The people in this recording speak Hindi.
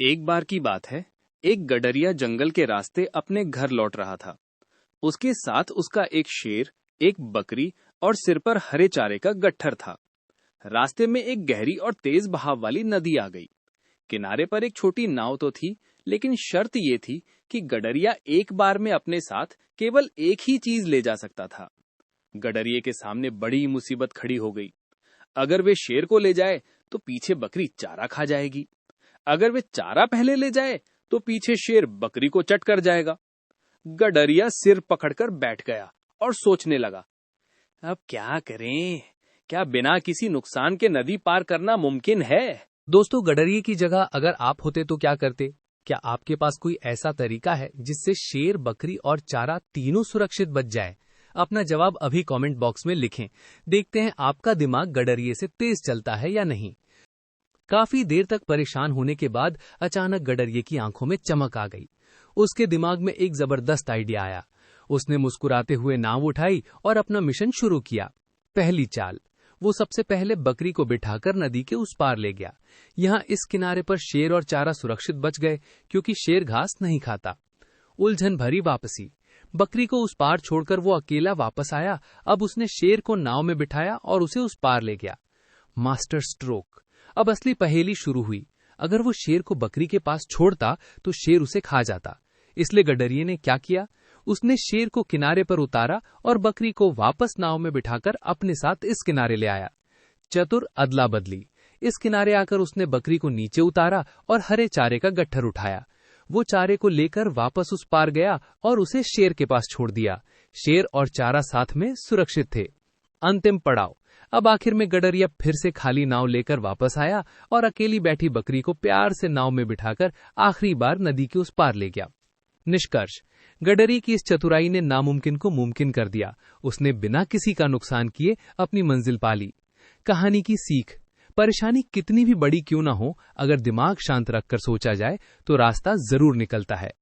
एक बार की बात है। एक गडरिया जंगल के रास्ते अपने घर लौट रहा था। उसके साथ उसका एक शेर, एक बकरी और सिर पर हरे चारे का गट्ठर था। रास्ते में एक गहरी और तेज बहाव वाली नदी आ गई। किनारे पर एक छोटी नाव तो थी, लेकिन शर्त ये थी कि गडरिया एक बार में अपने साथ केवल एक ही चीज ले जा सकता था। गडरिये के सामने बड़ी मुसीबत खड़ी हो गई। अगर वे शेर को ले जाए तो पीछे बकरी चारा खा जाएगी। अगर वे चारा पहले ले जाए तो पीछे शेर बकरी को चट कर जाएगा। गडरिया सिर पकड़कर बैठ गया और सोचने लगा, अब क्या करें? क्या बिना किसी नुकसान के नदी पार करना मुमकिन है? दोस्तों, गडरिये की जगह अगर आप होते तो क्या करते? क्या आपके पास कोई ऐसा तरीका है जिससे शेर, बकरी और चारा तीनों सुरक्षित बच जाए? अपना जवाब अभी कमेंट बॉक्स में लिखें। देखते हैं आपका दिमाग गडरिये से तेज चलता है या नहीं। काफी देर तक परेशान होने के बाद अचानक गडरिये की आंखों में चमक आ गई। उसके दिमाग में एक जबरदस्त आइडिया आया। उसने मुस्कुराते हुए नाव उठाई और अपना मिशन शुरू किया। पहली चाल, वो सबसे पहले बकरी को बिठाकर नदी के उस पार ले गया। यहाँ इस किनारे पर शेर और चारा सुरक्षित बच गए, क्योंकि शेर घास नहीं खाता। उलझन भरी वापसी। बकरी को उस पार छोड़कर वो अकेला वापस आया। अब उसने शेर को नाव में बिठाया और उसे उस पार ले गया। Master stroke. अब असली पहेली शुरू हुई। अगर वो शेर को बकरी के पास छोड़ता तो शेर उसे खा जाता। इसलिए गडरिये ने क्या किया? उसने शेर को किनारे पर उतारा और बकरी को वापस नाव में बिठाकर अपने साथ इस किनारे ले आया। चतुर अदला बदली। इस किनारे आकर उसने बकरी को नीचे उतारा और हरे चारे का गट्ठर उठाया। वो चारे को लेकर वापस उस पार गया और उसे शेर के पास छोड़ दिया। शेर और चारा साथ में सुरक्षित थे। अंतिम पड़ाव। अब आखिर में गडरिया फिर से खाली नाव लेकर वापस आया और अकेली बैठी बकरी को प्यार से नाव में बिठाकर आखिरी बार नदी के उस पार ले गया। निष्कर्ष, गडरिये की इस चतुराई ने नामुमकिन को मुमकिन कर दिया। उसने बिना किसी का नुकसान किए अपनी मंजिल पा ली। कहानी की सीख, परेशानी कितनी भी बड़ी क्यों न हो, अगर दिमाग शांत रखकर सोचा जाए तो रास्ता जरूर निकलता है।